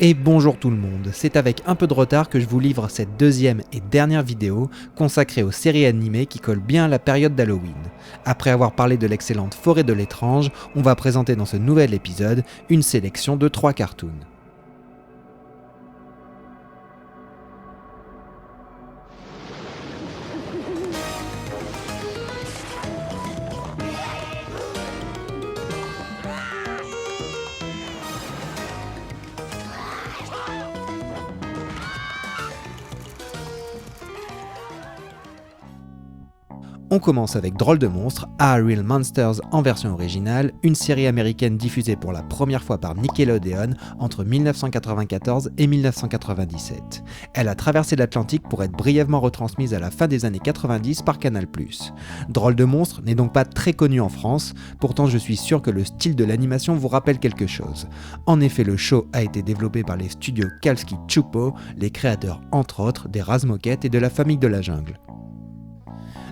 Et bonjour tout le monde, c'est avec un peu de retard que je vous livre cette deuxième et dernière vidéo consacrée aux séries animées qui collent bien à la période d'Halloween. Après avoir parlé de l'excellente Forêt de l'étrange, on va présenter dans ce nouvel épisode une sélection de 3 cartoons. On commence avec Drôle de monstres, Are Real Monsters en version originale, une série américaine diffusée pour la première fois par Nickelodeon entre 1994 et 1997. Elle a traversé l'Atlantique pour être brièvement retransmise à la fin des années 90 par Canal+. Drôle de monstres n'est donc pas très connu en France, pourtant je suis sûr que le style de l'animation vous rappelle quelque chose. En effet, le show a été développé par les studios Kalski-Chupo, les créateurs entre autres des Razmoket et de la famille de la jungle.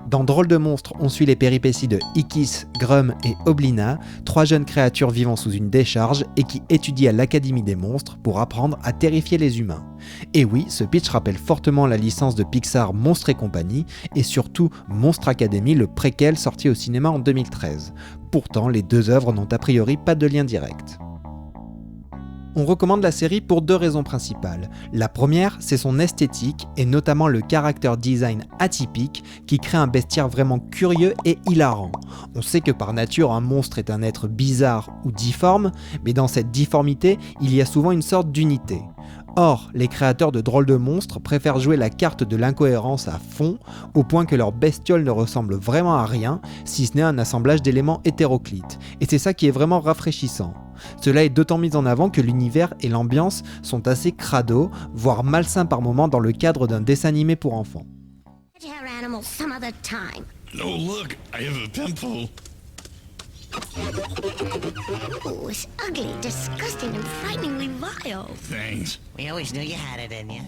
Dans Drôle de monstres, on suit les péripéties de Ikis, Grum et Oblina, 3 jeunes créatures vivant sous une décharge et qui étudient à l'Académie des monstres pour apprendre à terrifier les humains. Et oui, ce pitch rappelle fortement la licence de Pixar Monstres et compagnie, et surtout Monstre Academy, le préquel sorti au cinéma en 2013. Pourtant, les deux œuvres n'ont a priori pas de lien direct. On recommande la série pour 2 raisons principales. La première, c'est son esthétique et notamment le character design atypique qui crée un bestiaire vraiment curieux et hilarant. On sait que par nature un monstre est un être bizarre ou difforme, mais dans cette difformité, il y a souvent une sorte d'unité. Or, les créateurs de Drôle de monstres préfèrent jouer la carte de l'incohérence à fond, au point que leur bestiole ne ressemble vraiment à rien, si ce n'est un assemblage d'éléments hétéroclites. Et c'est ça qui est vraiment rafraîchissant. Cela est d'autant mis en avant que l'univers et l'ambiance sont assez crado, voire malsains par moments dans le cadre d'un dessin animé pour enfants. Oh look, I have a pimple. Oh, it's ugly, disgusting, and frighteningly vile. Thanks. We always knew you had it in you.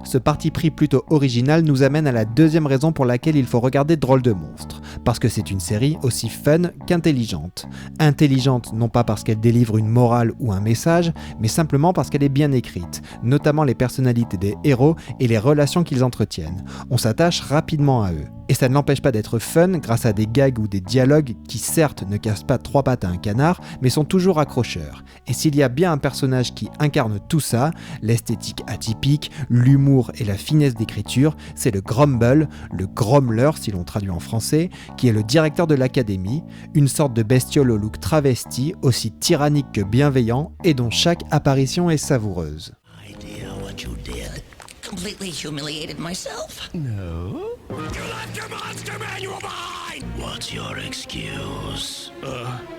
Ce parti pris plutôt original nous amène à la deuxième raison pour laquelle il faut regarder Drôle de monstres, parce que c'est une série aussi fun qu'intelligente. Intelligente non pas parce qu'elle délivre une morale ou un message, mais simplement parce qu'elle est bien écrite, notamment les personnalités des héros et les relations qu'ils entretiennent. On s'attache rapidement à eux. Et ça ne l'empêche pas d'être fun grâce à des gags ou des dialogues qui certes ne cassent pas 3 pattes à un canard, mais sont toujours accrocheurs. Et s'il y a bien un personnage qui incarne tout ça, l'esthétique atypique, l'humour et la finesse d'écriture, c'est le Grumble, le Grommler si l'on traduit en français, qui est le directeur de l'académie, une sorte de bestiole au look travesti, aussi tyrannique que bienveillant, et dont chaque apparition est savoureuse. Idea what you did. Completely humiliated myself. No? You left your monster manual behind! What's your excuse?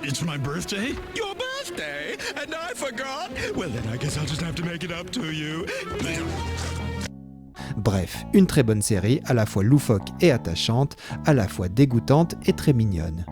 It's my birthday? Your birthday? And I forgot? Well then I guess I'll just have to make it up to you. Bref, une très bonne série, à la fois loufoque et attachante, à la fois dégoûtante et très mignonne.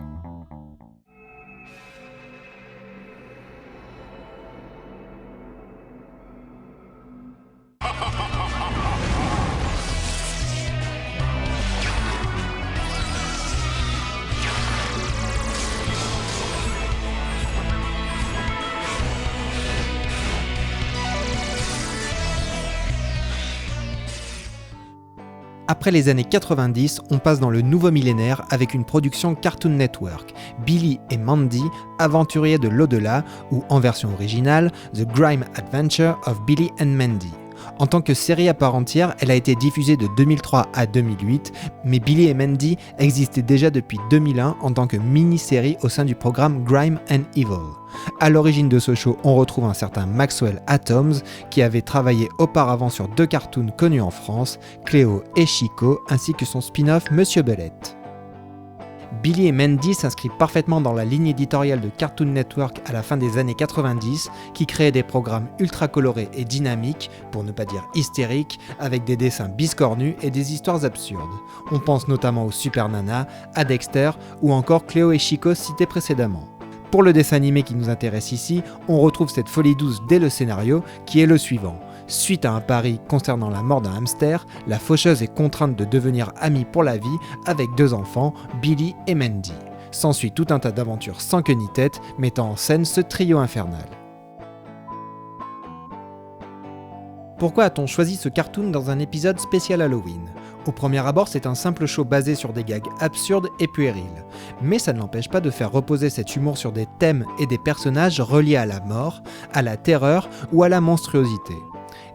Après les années 90, on passe dans le nouveau millénaire avec une production Cartoon Network, Billy et Mandy, aventuriers de l'au-delà, ou en version originale, The Grime Adventure of Billy and Mandy. En tant que série à part entière, elle a été diffusée de 2003 à 2008, mais Billy et Mandy existaient déjà depuis 2001 en tant que mini-série au sein du programme Grime and Evil. À l'origine de ce show, on retrouve un certain Maxwell Atoms qui avait travaillé auparavant sur 2 cartoons connus en France, Cléo et Chico, ainsi que son spin-off Monsieur Belette. Billy et Mandy s'inscrivent parfaitement dans la ligne éditoriale de Cartoon Network à la fin des années 90, qui créait des programmes ultra colorés et dynamiques, pour ne pas dire hystériques, avec des dessins biscornus et des histoires absurdes. On pense notamment aux Super Nana, à Dexter ou encore Cléo et Chico cités précédemment. Pour le dessin animé qui nous intéresse ici, on retrouve cette folie douce dès le scénario, qui est le suivant. Suite à un pari concernant la mort d'un hamster, la faucheuse est contrainte de devenir amie pour la vie avec 2 enfants, Billy et Mandy. S'ensuit tout un tas d'aventures sans queue ni tête, mettant en scène ce trio infernal. Pourquoi a-t-on choisi ce cartoon dans un épisode spécial Halloween ? Au premier abord, c'est un simple show basé sur des gags absurdes et puérils. Mais ça ne l'empêche pas de faire reposer cet humour sur des thèmes et des personnages reliés à la mort, à la terreur ou à la monstruosité.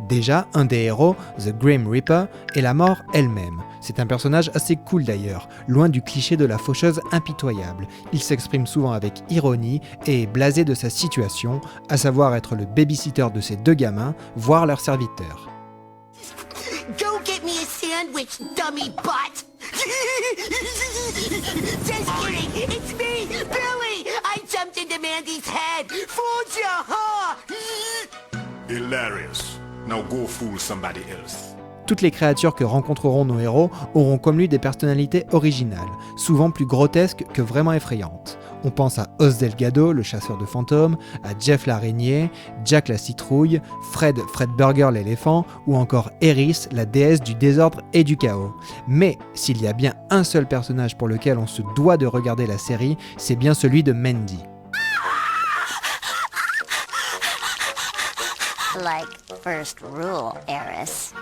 Déjà, un des héros, The Grim Reaper, est la mort elle-même. C'est un personnage assez cool d'ailleurs, loin du cliché de la faucheuse impitoyable. Il s'exprime souvent avec ironie et est blasé de sa situation, à savoir être le babysitter de ses deux gamins, voire leur serviteur. Go get me a sandwich, dummy butt! Just kidding, it's me, Billy! I jumped into Mandy's head! Fooled ya, huh? Hilarious. Now go fool somebody else. Toutes les créatures que rencontreront nos héros auront comme lui des personnalités originales, souvent plus grotesques que vraiment effrayantes. On pense à Os Delgado, le chasseur de fantômes, à Jeff l'araignée, Jack la citrouille, Fred Burger l'éléphant, ou encore Eris, la déesse du désordre et du chaos. Mais s'il y a bien un seul personnage pour lequel on se doit de regarder la série, c'est bien celui de Mandy. Like first rule, Eris.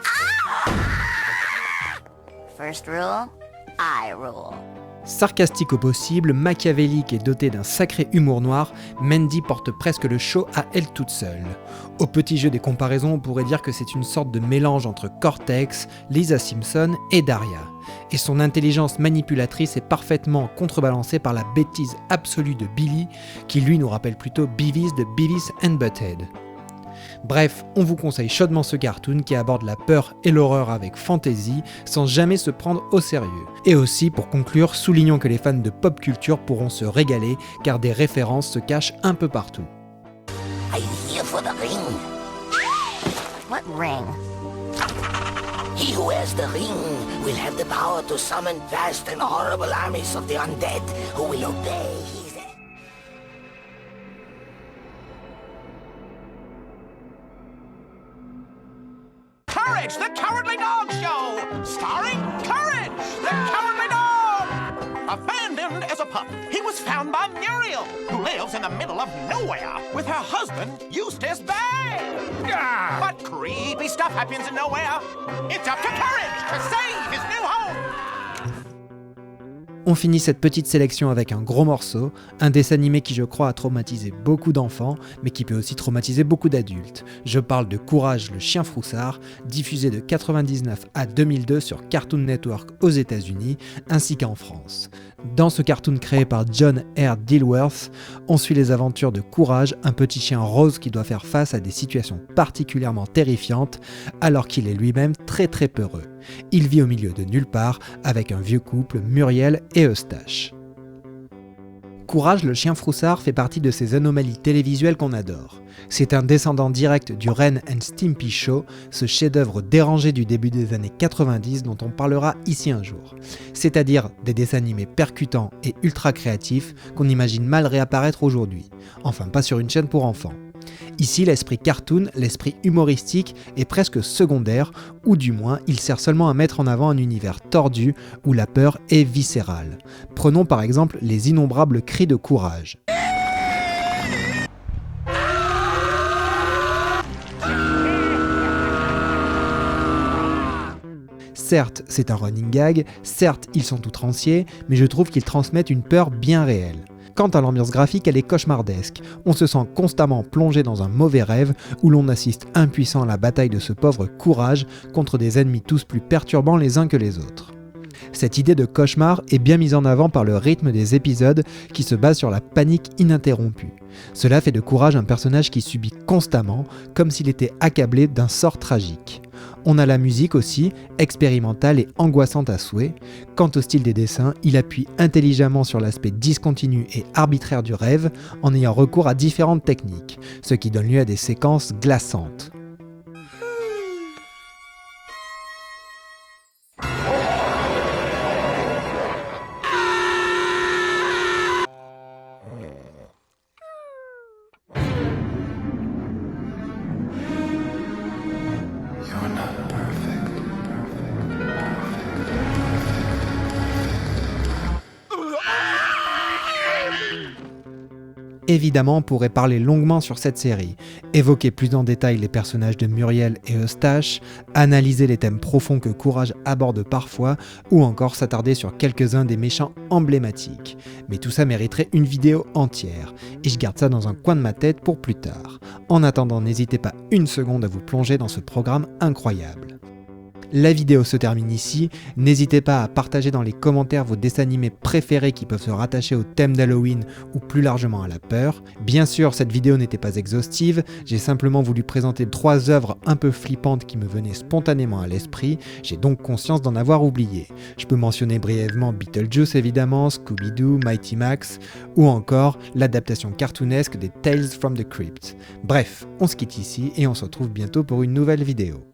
First rule, I rule. Sarcastique au possible, machiavélique et dotée d'un sacré humour noir, Mandy porte presque le show à elle toute seule. Au petit jeu des comparaisons, on pourrait dire que c'est une sorte de mélange entre Cortex, Lisa Simpson et Daria. Et son intelligence manipulatrice est parfaitement contrebalancée par la bêtise absolue de Billy, qui lui nous rappelle plutôt Beavis de Beavis and Butthead. Bref, on vous conseille chaudement ce cartoon qui aborde la peur et l'horreur avec fantaisie, sans jamais se prendre au sérieux. Et aussi, pour conclure, soulignons que les fans de pop culture pourront se régaler, car des références se cachent un peu partout. I'm here for the ring. What ring? He who has the ring will have the power to summon vast and horrible armies of the undead who will obey his... Courage, the Cowardly Dog Show! Starring Courage, the Cowardly Dog! Abandoned as a pup, he was found by Muriel, who lives in the middle of nowhere with her husband, Eustace Bay. But creepy stuff happens in nowhere. It's up to Courage to save his new home! On finit cette petite sélection avec un gros morceau, un dessin animé qui je crois a traumatisé beaucoup d'enfants, mais qui peut aussi traumatiser beaucoup d'adultes. Je parle de Courage le chien froussard, diffusé de 1999 à 2002 sur Cartoon Network aux États-Unis, ainsi qu'en France. Dans ce cartoon créé par John R. Dilworth, on suit les aventures de Courage, un petit chien rose qui doit faire face à des situations particulièrement terrifiantes, alors qu'il est lui-même très peureux. Il vit au milieu de nulle part avec un vieux couple, Muriel et Eustache. Courage le chien froussard fait partie de ces anomalies télévisuelles qu'on adore. C'est un descendant direct du Ren and Stimpy Show, ce chef-d'œuvre dérangé du début des années 90 dont on parlera ici un jour. C'est-à-dire des dessins animés percutants et ultra créatifs qu'on imagine mal réapparaître aujourd'hui. Enfin, pas sur une chaîne pour enfants. Ici, l'esprit cartoon, l'esprit humoristique est presque secondaire, ou du moins, il sert seulement à mettre en avant un univers tordu où la peur est viscérale. Prenons par exemple les innombrables cris de Courage. Certes, c'est un running gag, certes, ils sont outranciers, mais je trouve qu'ils transmettent une peur bien réelle. Quant à l'ambiance graphique, elle est cauchemardesque. On se sent constamment plongé dans un mauvais rêve où l'on assiste impuissant à la bataille de ce pauvre Courage contre des ennemis tous plus perturbants les uns que les autres. Cette idée de cauchemar est bien mise en avant par le rythme des épisodes qui se base sur la panique ininterrompue. Cela fait de Courage un personnage qui subit constamment, comme s'il était accablé d'un sort tragique. On a la musique aussi, expérimentale et angoissante à souhait. Quant au style des dessins, il appuie intelligemment sur l'aspect discontinu et arbitraire du rêve en ayant recours à différentes techniques, ce qui donne lieu à des séquences glaçantes. évidemment, on pourrait parler longuement sur cette série, évoquer plus en détail les personnages de Muriel et Eustache, analyser les thèmes profonds que Courage aborde parfois, ou encore s'attarder sur quelques-uns des méchants emblématiques. Mais tout ça mériterait une vidéo entière, et je garde ça dans un coin de ma tête pour plus tard. En attendant, n'hésitez pas une seconde à vous plonger dans ce programme incroyable. La vidéo se termine ici, n'hésitez pas à partager dans les commentaires vos dessins animés préférés qui peuvent se rattacher au thème d'Halloween ou plus largement à la peur. Bien sûr, cette vidéo n'était pas exhaustive, j'ai simplement voulu présenter 3 œuvres un peu flippantes qui me venaient spontanément à l'esprit, j'ai donc conscience d'en avoir oublié. Je peux mentionner brièvement Beetlejuice évidemment, Scooby-Doo, Mighty Max, ou encore l'adaptation cartoonesque des Tales from the Crypt. Bref, on se quitte ici et on se retrouve bientôt pour une nouvelle vidéo.